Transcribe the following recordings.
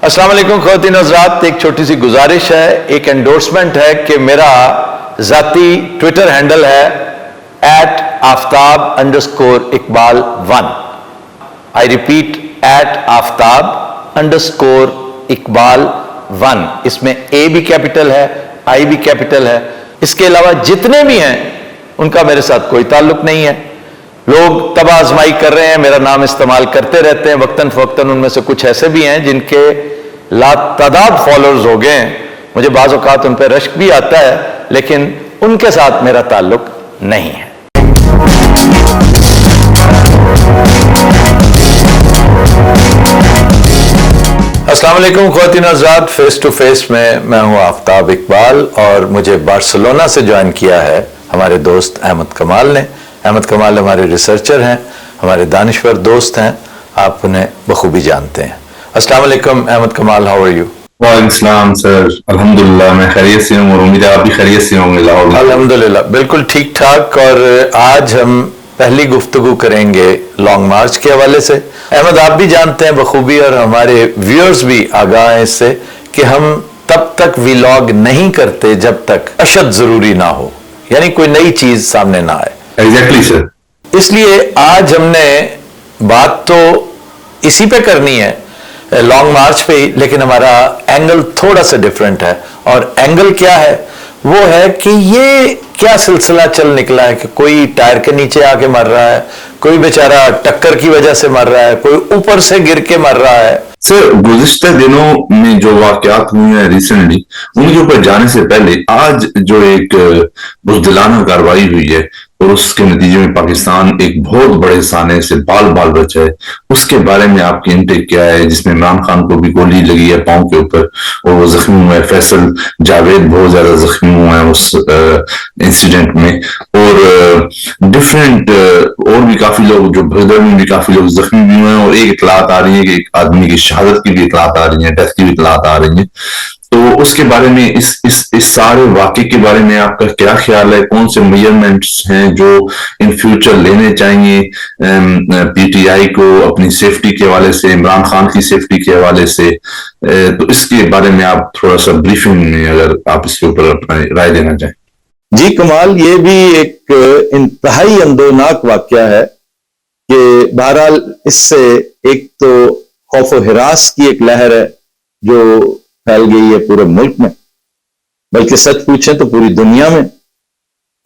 السلام علیکم خواتین حضرات، ایک چھوٹی سی گزارش ہے، ایک انڈورسمنٹ ہے کہ میرا ذاتی ٹویٹر ہینڈل ہے @aftab_iqbal1. I repeat @aftab_iqbal1. اس میں اے بھی کیپٹل ہے، آئی بھی کیپٹل ہے. اس کے علاوہ جتنے بھی ہیں ان کا میرے ساتھ کوئی تعلق نہیں ہے. لوگ تباہ آزمائی کر رہے ہیں، میرا نام استعمال کرتے رہتے ہیں وقتاً فوقتاً. ان میں سے کچھ ایسے بھی ہیں جن کے لاتعداد فالوورز ہو گئے ہیں. مجھے بعض اوقات ان پہ رشک بھی آتا ہے، لیکن ان کے ساتھ میرا تعلق نہیں ہے. السلام علیکم خواتین حضرات، فیس ٹو فیس میں ہوں آفتاب اقبال، اور مجھے بارسلونا سے جوائن کیا ہے ہمارے دوست احمد کمال نے. احمد کمال ہمارے ریسرچر ہیں، ہمارے دانشور دوست ہیں، آپ انہیں بخوبی جانتے ہیں. السلام علیکم احمد کمال، ہاؤ آر یو؟ وعلیکم السلام سر، الحمدللہ میں خیریت سے ہوں اور امید ہے آپ بھی خیریت سے ہوں گے. لاہور میں الحمدللہ بالکل ٹھیک ٹھاک. اور آج ہم پہلی گفتگو کریں گے لانگ مارچ کے حوالے سے. احمد، آپ بھی جانتے ہیں بخوبی اور ہمارے ویورز بھی آگاہ ہیں اس سے کہ ہم تب تک ویلاگ نہیں کرتے جب تک اشد ضروری نہ ہو، یعنی کوئی نئی چیز سامنے نہ آئے. ایگزیکٹلی سر. اس لیے آج ہم نے بات تو اسی پہ کرنی ہے، لانگ مارچ پہ ہی، لیکن ہمارا اینگل تھوڑا سا ڈیفرنٹ ہے. اور اینگل کیا ہے؟ وہ ہے کہ یہ کیا سلسلہ چل نکلا ہے کہ کوئی ٹائر کے نیچے آ کے مر رہا ہے، کوئی بیچارہ ٹکر کی وجہ سے مر رہا ہے، کوئی اوپر سے گر کے مر رہا ہے. سر گزشتہ دنوں میں جو واقعات ہوئے ہیں ریسنٹلی، ان کے اوپر جانے سے پہلے آج جو ایک بزدلانہ کارروائی ہوئی ہے اور اس کے نتیجے میں پاکستان ایک بہت بڑے سانے سے بال بچا ہے، اس کے بارے میں آپ کی انٹیک کیا ہے؟ جس میں عمران خان کو بھی گولی لگی ہے پاؤں کے اوپر اور وہ زخمی ہوئے، فیصل جاوید بہت زیادہ زخمی ہوئے ہیں اس انسیڈنٹ میں، اور ڈفرینٹ اور بھی کافی لوگ، جو بھدر میں بھی کافی لوگ زخمی بھی ہوئے ہیں، اور ایک اطلاعات آ رہی ہے کہ ایک آدمی کی شہادت کی بھی اطلاعات آ رہی ہیں، ڈیتھ کی بھی اطلاعات آ رہی ہیں. تو اس کے بارے میں، اس سارے واقعے کے بارے میں آپ کا کیا خیال ہے؟ کون سے میجرمنٹس ہیں جو ان فیوچر لینے چاہیے پی ٹی آئی کو اپنی سیفٹی کے حوالے سے، عمران خان کی سیفٹی کے حوالے سے؟ تو اس کے بارے میں آپ تھوڑا سا بریفنگ میں اگر آپ اس کے اوپر اپنا رائے دینا چاہیں. جی کمال، یہ بھی ایک انتہائی اندوناک واقعہ ہے کہ بہرحال اس سے ایک تو خوف و ہراس کی ایک لہر ہے جو پھیل گئی ہے پورے ملک میں، بلکہ سچ پوچھیں تو پوری دنیا میں.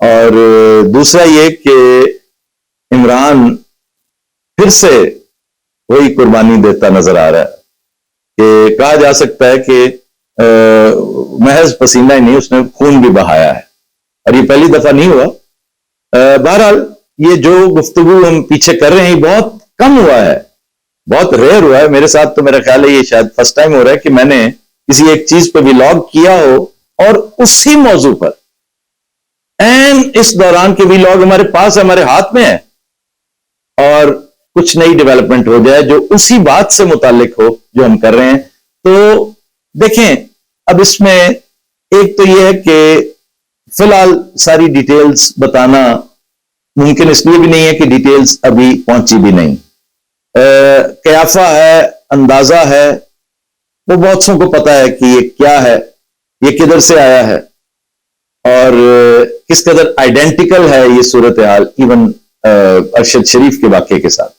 اور دوسرا یہ کہ عمران پھر سے وہی قربانی دیتا نظر آ رہا ہے کہ کہا جا سکتا ہے کہ محض پسینہ ہی نہیں، اس نے خون بھی بہایا ہے، اور یہ پہلی دفعہ نہیں ہوا. بہرحال یہ جو گفتگو ہم پیچھے کر رہے ہیں بہت کم ہوا ہے، بہت ریئر ہوا ہے. میرے ساتھ تو میرا خیال ہے یہ شاید فرسٹ ٹائم ہو رہا ہے کہ میں نے کسی ایک چیز پہ ویلاگ کیا ہو اور اسی موضوع پر اس دوران کے ویلاگ ہمارے پاس ہمارے ہاتھ میں ہے اور کچھ نئی ڈیولپمنٹ ہو جائے جو اسی بات سے متعلق ہو جو ہم کر رہے ہیں. تو دیکھیں، اب اس میں ایک تو یہ ہے کہ فی الحال ساری ڈیٹیلز بتانا ممکن اس لیے بھی نہیں ہے کہ ڈیٹیلز ابھی پہنچی بھی نہیں. قیافہ ہے، اندازہ ہے، وہ بہت سو کو پتا ہے کہ یہ کیا ہے، یہ کدھر سے آیا ہے، اور کس قدر آئیڈینٹیکل ہے یہ صورتحال ایون ارشد شریف کے واقعے کے ساتھ.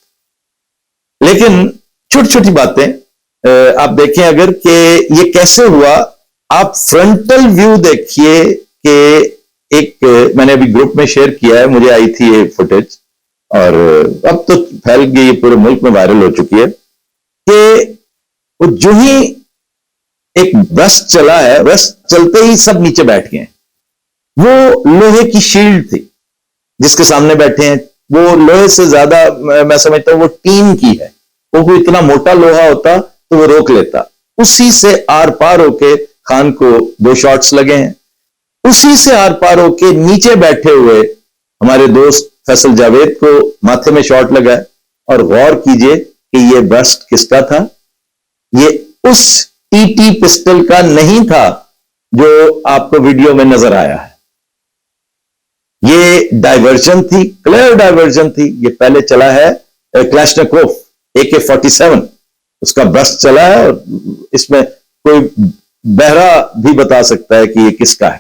لیکن چھوٹی چھوٹی باتیں آپ دیکھیں اگر کہ یہ کیسے ہوا. آپ فرنٹل ویو دیکھیے کہ ایک میں نے ابھی گروپ میں شیئر کیا ہے، مجھے آئی تھی یہ فوٹیج اور اب تو پھیل گئی، پورے ملک میں وائرل ہو چکی ہے کہ وہ جو ہی ایک بس چلا ہے، بس چلتے ہی سب نیچے بیٹھ گئے ہیں. وہ لوہے کی شیلڈ تھی جس کے سامنے بیٹھے ہیں، وہ لوہے سے زیادہ میں سمجھتا ہوں وہ ٹین کی ہے. وہ کوئی اتنا موٹا لوہا ہوتا تو وہ روک لیتا. اسی سے آر پار ہو کے خان کو 2 شاٹس لگے ہیں. اسی سے آر پار ہو کے نیچے بیٹھے ہوئے ہمارے دوست فیصل جاوید کو ماتھے میں شاٹ لگا ہے. اور غور کیجئے کہ یہ برسٹ کس کا تھا؟ یہ اس ٹی پسٹل کا نہیں تھا جو آپ کو ویڈیو میں نظر آیا ہے. یہ ڈائیورژن تھی، کلیئر ڈائیورژن تھی. یہ پہلے چلا ہے کلاشنکوف AK-47 اس کا بس چلا ہے اور اس میں کوئی بہرا بھی بتا سکتا ہے کہ یہ کس کا ہے.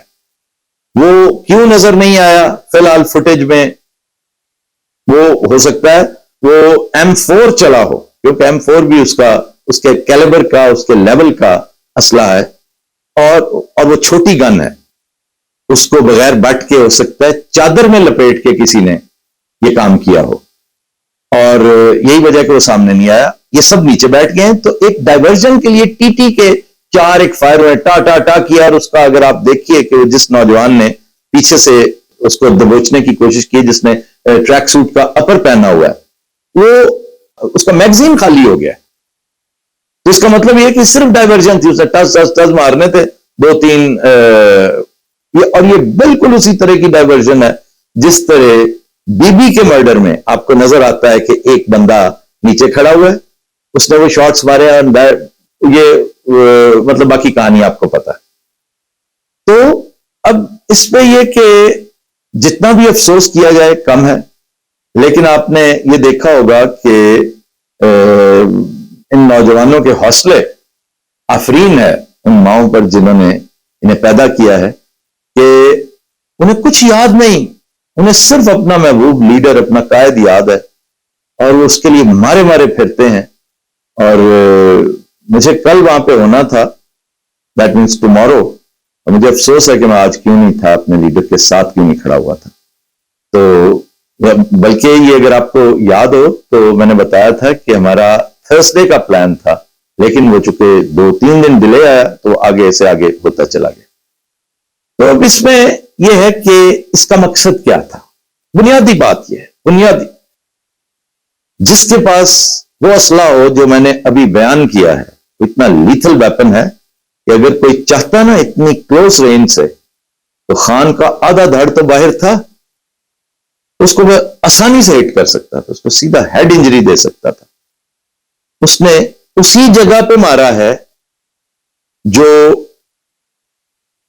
وہ کیوں نظر نہیں آیا فی الحال فوٹیج میں؟ وہ ہو سکتا ہے وہ M4 چلا ہو، کیونکہ M4 بھی اس کے کیلیبر کا، اس کے لیول کا اسلحہ ہے، اور وہ چھوٹی گن ہے. اس کو بغیر بٹ کے ہو سکتا ہے چادر میں لپیٹ کے کسی نے یہ کام کیا ہو، اور یہی وجہ کہ وہ سامنے نہیں آیا. یہ سب نیچے بیٹھ گئے ہیں. تو ایک ڈائیورژن کے لیے ٹی ٹی کے 4 ایک فائر ہوئے، ٹا ٹا ٹا کیا، اور اس کا اگر آپ دیکھیے کہ جس نوجوان نے پیچھے سے اس کو دبوچنے کی کوشش کی، جس نے ٹریک سوٹ کا اپر پہنا ہوا ہے، وہ اس کا میگزین خالی ہو گیا. تو اس کا مطلب یہ کہ صرف ڈائیورژن تھی، اسے ٹس ٹس ٹس مارنے تھے 2-3. اور یہ بالکل اسی طرح کی ڈائیورژن ہے جس طرح بی بی کے مرڈر میں آپ کو نظر آتا ہے کہ ایک بندہ نیچے کھڑا ہوا ہے، اس نے وہ شاٹس مارے، یہ مطلب باقی کہانی آپ کو پتا ہے. تو اب اس پہ یہ کہ جتنا بھی افسوس کیا جائے کم ہے، لیکن آپ نے یہ دیکھا ہوگا کہ ان نوجوانوں کے حوصلے آفرین ہے ان ماؤں پر جنہوں نے انہیں پیدا کیا ہے، کہ انہیں کچھ یاد نہیں، انہیں صرف اپنا محبوب لیڈر، اپنا قائد یاد ہے، اور وہ اس کے لیے مارے مارے پھرتے ہیں. اور مجھے کل وہاں پہ ہونا تھا، دیٹ مینس ٹمارو، اور مجھے افسوس ہے کہ میں آج کیوں نہیں تھا، اپنے لیڈر کے ساتھ کیوں نہیں کھڑا ہوا تھا. تو بلکہ یہ اگر آپ کو یاد ہو تو میں نے بتایا تھا کہ ہمارا تھرسڈے کا پلان تھا، لیکن وہ چونکہ 2-3 دن ڈیلے آیا تو آگے سے آگے ہوتا چلا گیا. تو اب اس میں یہ ہے کہ اس کا مقصد کیا تھا؟ بنیادی بات یہ ہے، بنیادی، جس کے پاس وہ اسلحہ ہو جو میں نے ابھی بیان کیا ہے، اتنا لیتھل ویپن ہے کہ اگر کوئی چاہتا نا اتنی کلوز رینج سے، تو خان کا آدھا دھڑ تو باہر تھا، اس کو وہ آسانی سے ہٹ کر سکتا تھا، اس کو سیدھا ہیڈ انجری دے سکتا تھا. اس نے اسی جگہ پہ مارا ہے جو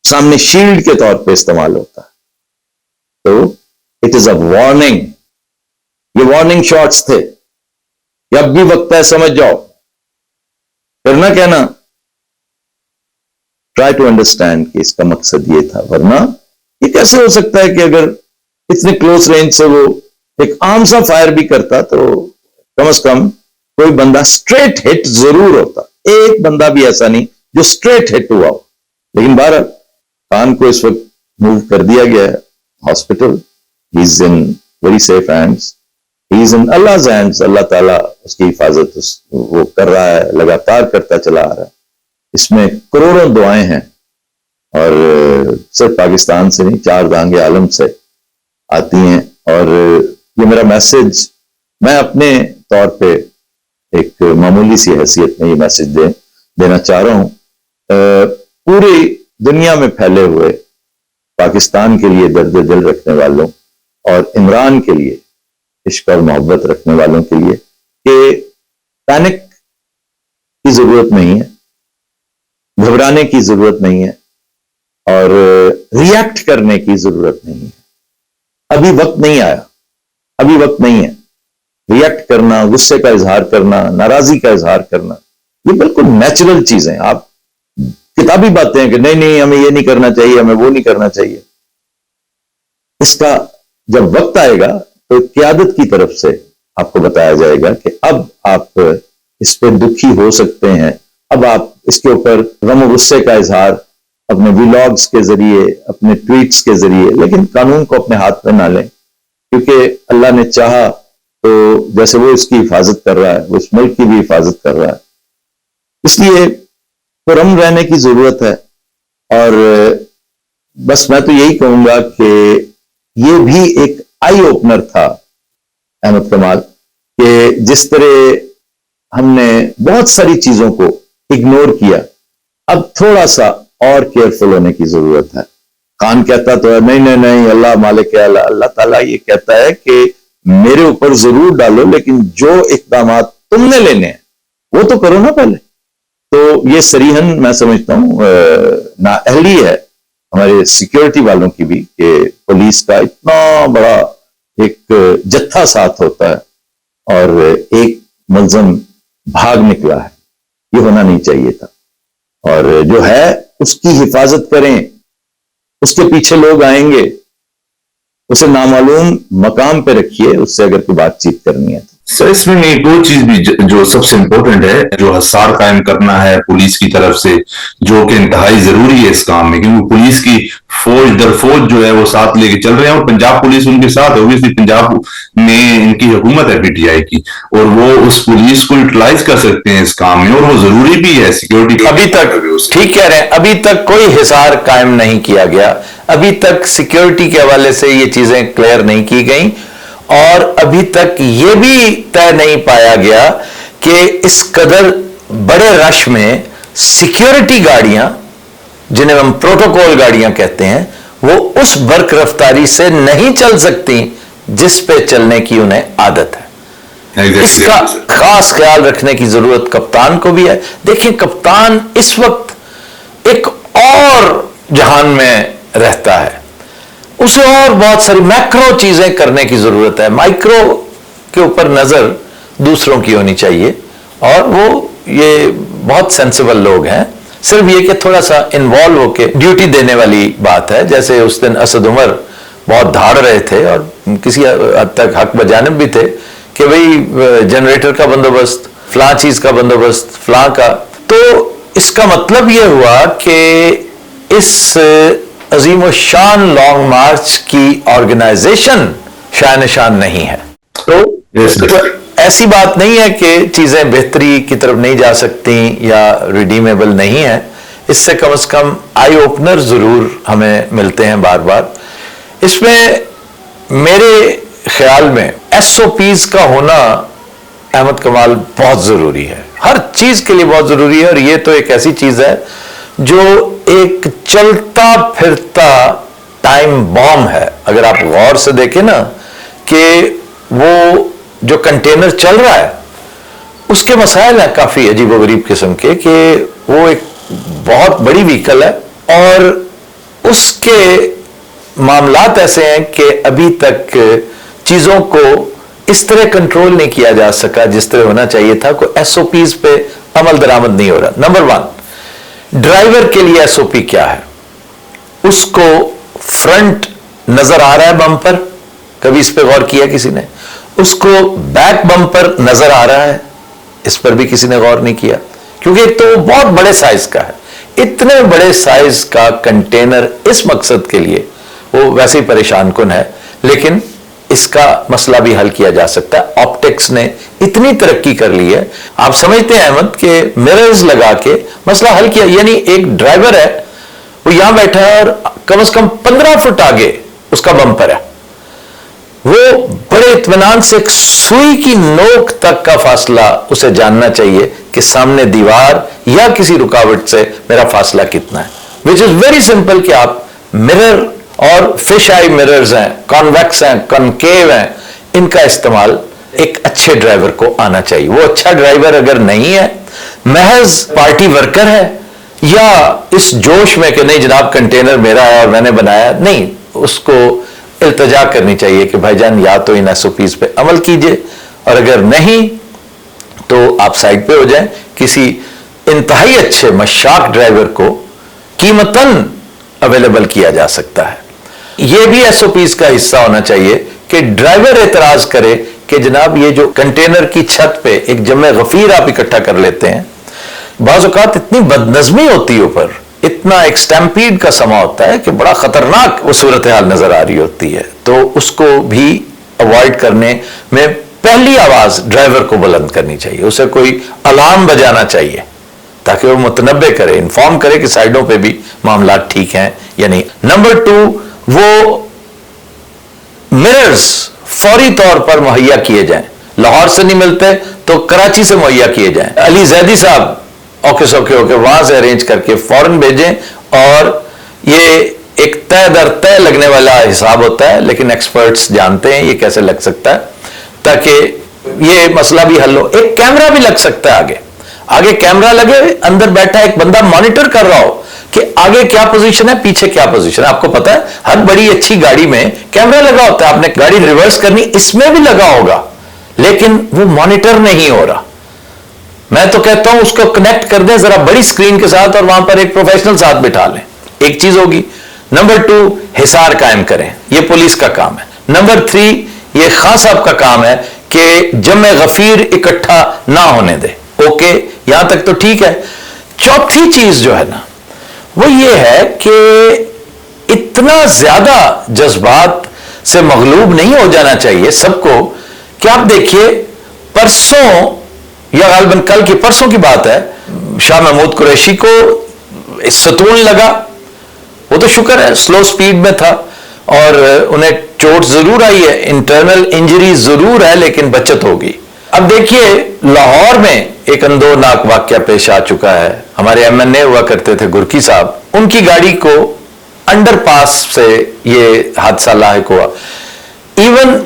سامنے شیلڈ کے طور پہ استعمال ہوتا ہے. تو اٹ از اے وارننگ، یہ وارننگ شاٹس تھے کہ اب بھی وقت ہے، سمجھ جاؤ، پھر نہ کہنا. ٹرائی ٹو انڈرسٹینڈ کہ اس کا مقصد یہ تھا، ورنہ یہ کیسے ہو سکتا ہے کہ اگر اتنے کلوز رینج سے وہ ایک عام سا فائر بھی کرتا تو کم از کم کوئی بندہ اسٹریٹ ہٹ ضرور ہوتا، ایک بندہ بھی ایسا نہیں جو اسٹریٹ ہٹ ہوا ہو. لیکن بہرحال خان کو اس وقت موو کر دیا گیا ہے hospital. He is in very safe hands, he is in اللہ's ہینڈز. اللہ تعالیٰ اس کی حفاظت وہ کر رہا ہے، لگاتار کرتا چلا آ رہا ہے. اس میں کروڑوں دعائیں ہیں، اور صرف پاکستان سے نہیں، 4 دانگ عالم سے آتی ہیں. اور یہ میرا میسج میں اپنے طور پہ ایک معمولی سی حیثیت میں یہ میسج دینا چاہ رہا ہوں پوری دنیا میں پھیلے ہوئے پاکستان کے لیے درد دل رکھنے والوں اور عمران کے لیے عشق اور محبت رکھنے والوں کے لیے، کہ پینک کی ضرورت نہیں ہے، گھبرانے کی ضرورت نہیں ہے، اور ریئیکٹ کرنے کی ضرورت نہیں ہے. ابھی وقت نہیں آیا، ابھی وقت نہیں ہے. ریئیکٹ کرنا، غصے کا اظہار کرنا، ناراضی کا اظہار کرنا، یہ بالکل نیچرل چیزیں. آپ کتابی باتیں ہیں کہ نہیں نہیں ہمیں یہ نہیں کرنا چاہیے، ہمیں وہ نہیں کرنا چاہیے. اس کا جب وقت آئے گا تو قیادت کی طرف سے آپ کو بتایا جائے گا کہ اب آپ اس پہ دکھی ہو سکتے ہیں، اب آپ اس کے اوپر غم و غصے کا اظہار اپنے ویلاگز کے ذریعے، اپنے ٹویٹس کے ذریعے، لیکن قانون کو اپنے ہاتھ میں نہ لیں، کیونکہ اللہ نے چاہا تو جیسے وہ اس کی حفاظت کر رہا ہے، وہ اس ملک کی بھی حفاظت کر رہا ہے. اس لیے پرامن رہنے کی ضرورت ہے. اور بس میں تو یہی کہوں گا کہ یہ بھی ایک آئی اوپنر تھا احمد کمال، کہ جس طرح ہم نے بہت ساری چیزوں کو اگنور کیا، اب تھوڑا سا اور کیئرفل ہونے کی ضرورت ہے. خان کہتا تو ہے نہیں نہیں نہیں اللہ مالک ہے، اللہ تعالیٰ یہ کہتا ہے کہ میرے اوپر ضرور ڈالو، لیکن جو اقدامات تم نے لینے ہیں وہ تو کرو نا پہلے. تو یہ صریحاً میں سمجھتا ہوں نااہلی ہے ہمارے سیکیورٹی والوں کی بھی، کہ پولیس کا اتنا بڑا ایک جتھا ساتھ ہوتا ہے اور ایک ملزم بھاگ نکلا ہے. یہ ہونا نہیں چاہیے تھا. اور جو ہے اس کی حفاظت کریں. اس کے پیچھے لوگ آئیں گے, اسے نامعلوم مقام پہ رکھیے, اس سے اگر کوئی بات چیت کرنی ہے. سر اس میں ایک اور چیز بھی جو سب سے امپورٹنٹ ہے, جو حصار قائم کرنا ہے پولیس کی طرف سے, جو کہ انتہائی ضروری ہے اس کام میں, کیونکہ پولیس کی فوج در فوج جو ہے وہ ساتھ لے کے چل رہے ہیں, اور پنجاب پولیس ان کے ساتھ ہے. اوبویسلی پنجاب میں ان کی حکومت ہے پی ٹی آئی کی, اور وہ اس پولیس کو یوٹیلائز کر سکتے ہیں اس کام میں, اور وہ ضروری بھی ہے سیکورٹی. ابھی تک ٹھیک کہہ رہے ہیں, ابھی تک کوئی حصار قائم نہیں کیا گیا, ابھی تک سیکورٹی کے حوالے سے یہ چیزیں کلیئر نہیں کی گئیں, اور ابھی تک یہ بھی طے نہیں پایا گیا کہ اس قدر بڑے رش میں سیکیورٹی گاڑیاں, جنہیں ہم پروٹوکول گاڑیاں کہتے ہیں, وہ اس برق رفتاری سے نہیں چل سکتی جس پہ چلنے کی انہیں عادت ہے. اس کا خاص خیال رکھنے کی ضرورت کپتان کو بھی ہے. دیکھیں کپتان اس وقت ایک اور جہان میں رہتا ہے, اسے اور بہت ساری میکرو چیزیں کرنے کی ضرورت ہے. مائکرو کے اوپر نظر دوسروں کی ہونی چاہیے, اور وہ یہ بہت سینسیبل لوگ ہیں. صرف یہ کہ تھوڑا سا انوالو ہو کے ڈیوٹی دینے والی بات ہے. جیسے اس دن اسد عمر بہت دھاڑ رہے تھے اور کسی حد تک حق بجانب بھی تھے کہ بھئی جنریٹر کا بندوبست, فلاں چیز کا بندوبست, فلاں کا. تو اس کا مطلب یہ ہوا کہ اس عظیم و شان لانگ مارچ کی آرگنائزیشن شاہ نشان نہیں ہے. تو ایسی بات نہیں ہے کہ چیزیں بہتری کی طرف نہیں جا سکتی یا ریڈیمیبل نہیں ہیں. اس سے کم آئی اوپنر ضرور ہمیں ملتے ہیں بار بار. اس میں میرے خیال میں ایس او پیز کا ہونا احمد کمال بہت ضروری ہے, ہر چیز کے لیے بہت ضروری ہے. اور یہ تو ایک ایسی چیز ہے جو ایک چلتا پھرتا ٹائم بام ہے. اگر آپ غور سے دیکھیں نا کہ وہ جو کنٹینر چل رہا ہے اس کے مسائل ہیں کافی عجیب و غریب قسم کے, کہ وہ ایک بہت بڑی وہیکل ہے اور اس کے معاملات ایسے ہیں کہ ابھی تک چیزوں کو اس طرح کنٹرول نہیں کیا جا سکا جس طرح ہونا چاہیے تھا. کوئی ایس او پیز پہ عمل درآمد نہیں ہو رہا. نمبر 1, ڈرائیور کے لیے ایس او پی کیا ہے؟ اس کو فرنٹ نظر آ رہا ہے بمپر, کبھی اس پہ غور کیا کسی نے؟ اس کو بیک بمپر نظر آ رہا ہے, اس پر بھی کسی نے غور نہیں کیا, کیونکہ ایک تو وہ بہت بڑے سائز کا ہے. اتنے بڑے سائز کا کنٹینر اس مقصد کے لیے وہ ویسے ہی پریشان کن ہے, لیکن اس کا مسئلہ بھی حل کیا جا سکتا ہے. آپٹکس نے اتنی ترقی کر لی ہے, آپ سمجھتے ہیں احمد کہ مررز لگا کے مسئلہ حل کیا. یعنی ایک ڈرائیور ہے, وہ یہاں بیٹھا ہے اور کم از کم 15 فٹ آگے اس کا بمپر ہے, وہ بڑے اطمینان سے ایک سوئی کی نوک تک کا فاصلہ اسے جاننا چاہیے کہ سامنے دیوار یا کسی رکاوٹ سے میرا فاصلہ کتنا ہے. وچ از ویری سمپل کہ آپ مرر اور فش آئی مررز ہیں, کانویکس ہیں, کنکیو ہیں, ان کا استعمال ایک اچھے ڈرائیور کو آنا چاہیے. وہ اچھا ڈرائیور اگر نہیں ہے, محض پارٹی ورکر ہے, یا اس جوش میں کہ نہیں جناب کنٹینر میرا ہے اور میں نے بنایا, نہیں, اس کو التجا کرنی چاہیے کہ بھائی جان یا تو ان ایس او پیز پہ عمل کیجئے, اور اگر نہیں تو آپ سائڈ پہ ہو جائیں. کسی انتہائی اچھے مشاق ڈرائیور کو قیمتاً اویلیبل کیا جا سکتا ہے. یہ بھی ایس او پیز کا حصہ ہونا چاہیے کہ ڈرائیور اعتراض کرے کہ جناب یہ جو کنٹینر کی چھت پہ ایک جمع غفیر آپ اکٹھا کر لیتے ہیں, بعض اوقات اتنی بدنظمی ہوتی ہے اوپر, اتنا ایک سٹیمپیڈ کا سما ہوتا ہے کہ بڑا خطرناک وہ صورتحال نظر آ رہی ہوتی ہے. تو اس کو بھی اوائڈ کرنے میں پہلی آواز ڈرائیور کو بلند کرنی چاہیے, اسے کوئی الارم بجانا چاہیے تاکہ وہ متنبع کرے, انفارم کرے کہ سائڈوں پہ بھی معاملات ٹھیک ہیں یا نہیں. نمبر 2, وہ مررز فوری طور پر مہیا کیے جائیں. لاہور سے نہیں ملتے تو کراچی سے مہیا کیے جائیں. علی زیدی صاحب اوکے سوکے ہو کے وہاں سے ارینج کر کے فوراً بھیجیں. اور یہ ایک طے در طے لگنے والا حساب ہوتا ہے, لیکن ایکسپرٹس جانتے ہیں یہ کیسے لگ سکتا ہے تاکہ یہ مسئلہ بھی حل ہو. ایک کیمرہ بھی لگ سکتا ہے, آگے کیمرہ لگے, اندر بیٹھا ایک بندہ مانیٹر کر رہا ہو کہ آگے کیا پوزیشن ہے, پیچھے کیا پوزیشن ہے. آپ کو پتا ہے ہر بڑی اچھی گاڑی میں کیمرہ لگا ہوتا ہے, آپ نے گاڑی ریورس کرنی اس میں بھی لگا ہوگا, لیکن وہ مانیٹر نہیں ہو رہا. میں تو کہتا ہوں اس کو کنیکٹ کر دیں ذرا بڑی اسکرین کے ساتھ اور وہاں پر ایک پروفیشنل ساتھ بٹھا لیں, ایک چیز ہوگی. نمبر 2, حصار قائم کریں, یہ پولیس کا کام ہے. نمبر 3, یہ خان صاحب کا کام ہے کہ جمع غفیر اکٹھا نہ ہونے دے. اوکے, یہاں تک تو ٹھیک ہے. چوتھی چیز جو ہے نا وہ یہ ہے کہ اتنا زیادہ جذبات سے مغلوب نہیں ہو جانا چاہیے سب کو کہ آپ دیکھیے پرسوں یا غالباً کل کی پرسوں کی بات ہے, شاہ محمود قریشی کو ستون لگا, وہ تو شکر ہے سلو سپیڈ میں تھا اور انہیں چوٹ ضرور آئی ہے, انٹرنل انجری ضرور ہے لیکن بچت ہوگی. اب دیکھیے لاہور میں ایک اندوناک واقعہ پیش آ چکا ہے. ہمارے MNA ہوا کرتے تھے گرکی صاحب, ان کی گاڑی کو انڈر پاس سے یہ حادثہ لاحق ہوا. ایون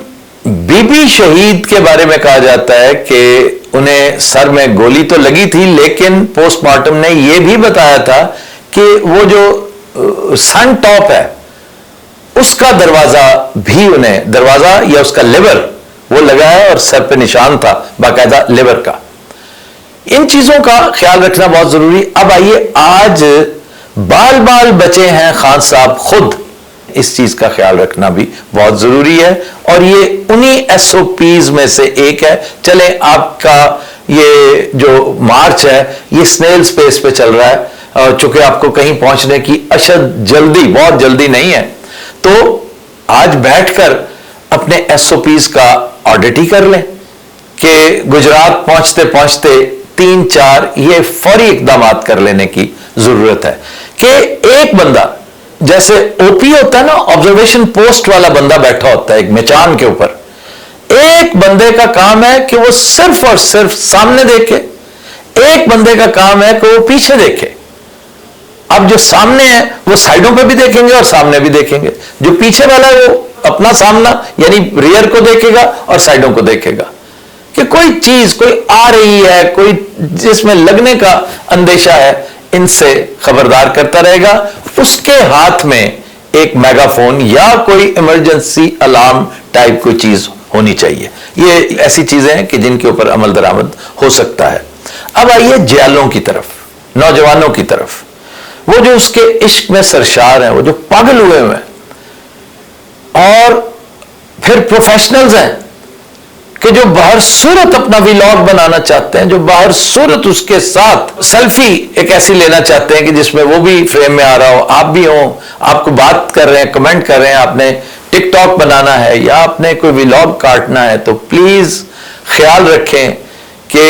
بی بی شہید کے بارے میں کہا جاتا ہے کہ انہیں سر میں گولی تو لگی تھی لیکن پوسٹ مارٹم نے یہ بھی بتایا تھا کہ وہ جو سن ٹاپ ہے اس کا دروازہ بھی انہیں, دروازہ یا اس کا لیور وہ لگا ہے اور سر پہ نشان تھا باقاعدہ لیور کا. ان چیزوں کا خیال رکھنا بہت ضروری. اب آئیے, آج بال بال بچے ہیں خان صاحب خود, اس چیز کا خیال رکھنا بھی بہت ضروری ہے اور یہ انہی SOPs میں سے ایک ہے. چلیں آپ کا یہ جو مارچ ہے یہ سنیل سپیس پہ چل رہا ہے اور چونکہ آپ کو کہیں پہنچنے کی اشد جلدی, بہت جلدی نہیں ہے, تو آج بیٹھ کر اپنے SOPs کا آڈٹ ہی کر لیں کہ گجرات پہنچتے پہنچتے 3-4 یہ فوری اقدامات کر لینے کی ضرورت ہے کہ ایک بندہ جیسے OP ہوتا ہے نا, آبزرویشن پوسٹ والا بندہ بیٹھا ہوتا ہے ایک میچان کے اوپر, ایک بندے کا کام ہے کہ وہ صرف اور صرف سامنے دیکھے, ایک بندے کا کام ہے کہ وہ پیچھے دیکھے. اب جو سامنے ہے وہ سائڈوں پہ بھی دیکھیں گے اور سامنے بھی دیکھیں گے, جو پیچھے والا ہے وہ اپنا سامنا یعنی ریئر کو دیکھے گا اور سائڈوں کو دیکھے گا کہ کوئی چیز کوئی آ رہی ہے, کوئی جس میں لگنے کا اندیشہ ہے, ان سے خبردار کرتا رہے گا. اس کے ہاتھ میں ایک میگا فون یا کوئی ایمرجنسی الارم ٹائپ کوئی چیز ہونی چاہیے. یہ ایسی چیزیں ہیں کہ جن کے اوپر عمل درآمد ہو سکتا ہے. اب آئیے جیالوں کی طرف, نوجوانوں کی طرف, وہ جو اس کے عشق میں سرشار ہیں, وہ جو پاگل ہوئے ہوئے ہیں, اور پھر پروفیشنلز ہیں کہ جو باہر صورت اپنا ویلاگ بنانا چاہتے ہیں, جو باہر صورت اس کے ساتھ سیلفی ایک ایسی لینا چاہتے ہیں کہ جس میں وہ بھی فریم میں آ رہا ہو, آپ بھی ہوں, آپ کو بات کر رہے ہیں, کمنٹ کر رہے ہیں, آپ نے ٹک ٹاک بنانا ہے یا آپ نے کوئی ویلاگ کاٹنا ہے, تو پلیز خیال رکھیں کہ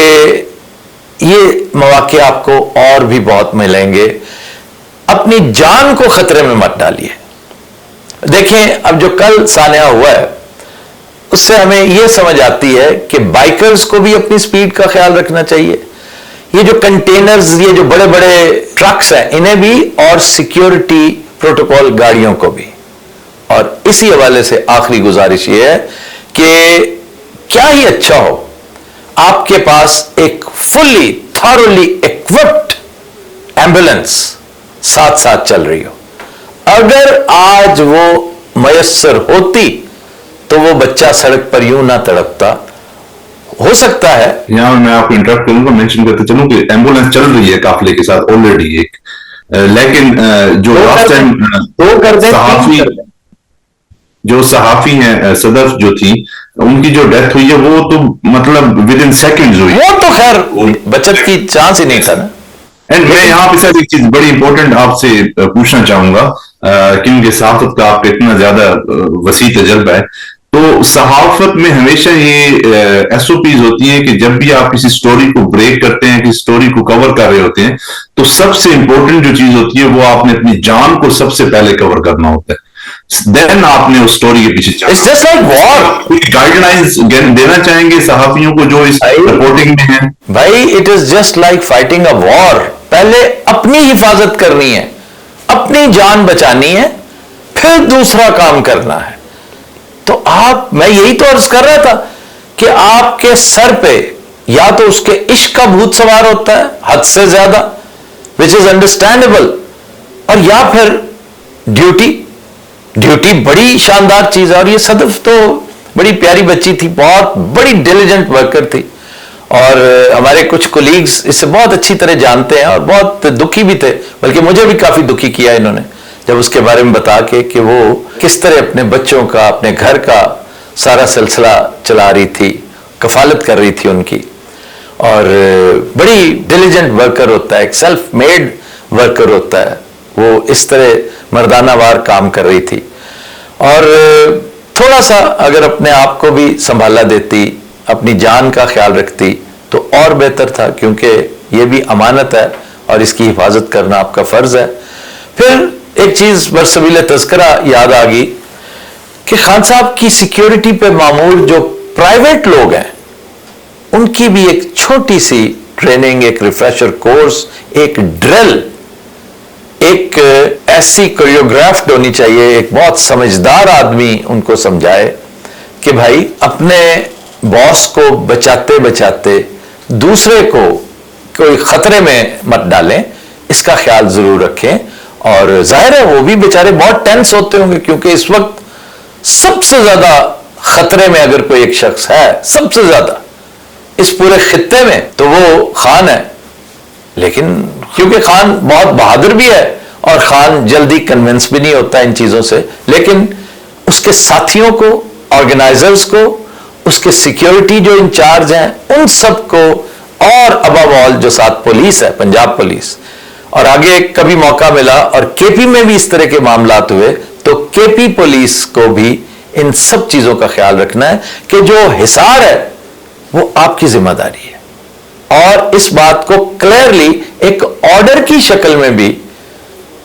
یہ مواقع آپ کو اور بھی بہت ملیں گے. اپنی جان کو خطرے میں مت ڈالیے. دیکھیں اب جو کل سانحہ ہوا ہے اس سے ہمیں یہ سمجھ آتی ہے کہ بائکرز کو بھی اپنی سپیڈ کا خیال رکھنا چاہیے, یہ جو کنٹینرز, یہ جو بڑے بڑے ٹرکس ہیں انہیں بھی, اور سیکیورٹی پروٹوکول گاڑیوں کو بھی. اور اسی حوالے سے آخری گزارش یہ ہے کہ کیا ہی اچھا ہو آپ کے پاس ایک فلی تھارولی ایکوپڈ ایمبولینس ساتھ ساتھ چل رہی ہو. اگر آج وہ میسر ہوتی تو وہ بچہ سڑک پر یوں نہ تڑپتا. ہو سکتا ہے یہاں میں آپ کو انٹرپٹ کروں گا, مینشن کرتے چلوں کہ ایمبولینس چل رہی ہے قافلے کے ساتھ آلریڈی ایک, لیکن جو صحافی ہیں صدف جو تھی, ان کی جو ڈیتھ ہوئی ہے وہ تو مطلب ود ان سیکنڈز ہوئی, وہ تو خیر بچت کی چانس ہی نہیں تھا نا. اینڈ میں یہاں پہ سر ایک چیز بڑی امپورٹنٹ آپ سے پوچھنا چاہوں گا, کیونکہ صحافت کا آپ کا اتنا زیادہ وسیع تجربہ ہے, تو صحافت میں ہمیشہ یہ SOPs ہوتی ہیں کہ جب بھی آپ کسی سٹوری کو بریک کرتے ہیں, کسی سٹوری کو کور کر رہے ہوتے ہیں, تو سب سے امپورٹنٹ جو چیز ہوتی ہے وہ آپ نے اپنی جان کو سب سے پہلے کور کرنا ہوتا ہے. دین آپ نے اس سٹوری کے پیچھے گائیڈ لائنز دینا چاہیں گے صحافیوں کو جو اس رپورٹنگ میں ہیں؟ بھائی it is just like fighting a war. پہلے اپنی حفاظت کرنی ہے, اپنی جان بچانی ہے, پھر دوسرا کام کرنا ہے. تو آپ, میں یہی تو عرض کر رہا تھا کہ آپ کے سر پہ یا تو اس کے عشق کا بھوت سوار ہوتا ہے حد سے زیادہ, which is understandable, اور یا پھر ڈیوٹی بڑی شاندار چیز ہے. اور یہ صدف تو بڑی پیاری بچی تھی, بہت بڑی ڈیلیجنٹ ورکر تھی, اور ہمارے کچھ کولیگز اس سے بہت اچھی طرح جانتے ہیں اور بہت دکھی بھی تھے، بلکہ مجھے بھی کافی دکھی کیا انہوں نے جب اس کے بارے میں بتا کے کہ وہ کس طرح اپنے بچوں کا، اپنے گھر کا سارا سلسلہ چلا رہی تھی، کفالت کر رہی تھی ان کی، اور بڑی ڈیلیجنٹ ورکر ہوتا ہے، ایک سیلف میڈ ورکر ہوتا ہے، وہ اس طرح مردانہ وار کام کر رہی تھی، اور تھوڑا سا اگر اپنے آپ کو بھی سنبھالا دیتی، اپنی جان کا خیال رکھتی تو اور بہتر تھا، کیونکہ یہ بھی امانت ہے اور اس کی حفاظت کرنا آپ کا فرض ہے۔ پھر ایک چیز برسبیل تذکرہ یاد آ گئی کہ خان صاحب کی سیکیورٹی پہ معمور جو پرائیویٹ لوگ ہیں ان کی بھی ایک چھوٹی سی ٹریننگ، ایک ریفریشر کورس، ایک ڈرل، ایک ایسی کوریوگرافڈ ہونی چاہیے، ایک بہت سمجھدار آدمی ان کو سمجھائے کہ بھائی اپنے باس کو بچاتے بچاتے دوسرے کو کوئی خطرے میں مت ڈالیں، اس کا خیال ضرور رکھیں۔ اور ظاہر ہے وہ بھی بیچارے بہت ٹینس ہوتے ہوں گے، کیونکہ اس وقت سب سے زیادہ خطرے میں اگر کوئی ایک شخص ہے، سب سے زیادہ اس پورے خطے میں، تو وہ خان ہے۔ لیکن کیونکہ خان بہت بہادر بھی ہے اور خان جلدی کنونس بھی نہیں ہوتا ان چیزوں سے، لیکن اس کے ساتھیوں کو، آرگنائزرز کو، اس کے سیکیورٹی جو انچارج ہیں ان سب کو، اور ابو آل جو ساتھ پولیس ہے، پنجاب پولیس، اور آگے کبھی موقع ملا اور کے پی میں بھی اس طرح کے معاملات ہوئے تو کے پی پولیس کو بھی ان سب چیزوں کا خیال رکھنا ہے کہ جو حصار ہے وہ آپ کی ذمہ داری ہے، اور اس بات کو کلیئرلی ایک آرڈر کی شکل میں بھی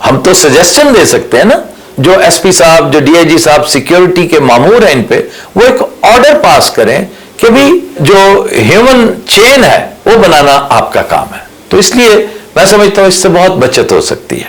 ہم تو سجیسشن دے سکتے ہیں نا، جو ایس پی صاحب، جو ڈی آئی جی صاحب سیکیورٹی کے مامور ہیں ان پہ، وہ ایک آرڈر پاس کریں کہ بھی جو ہیومن چین ہے وہ بنانا آپ کا کام ہے۔ تو اس لیے میں سمجھتا ہوں اس سے بہت بچت ہو سکتی ہے۔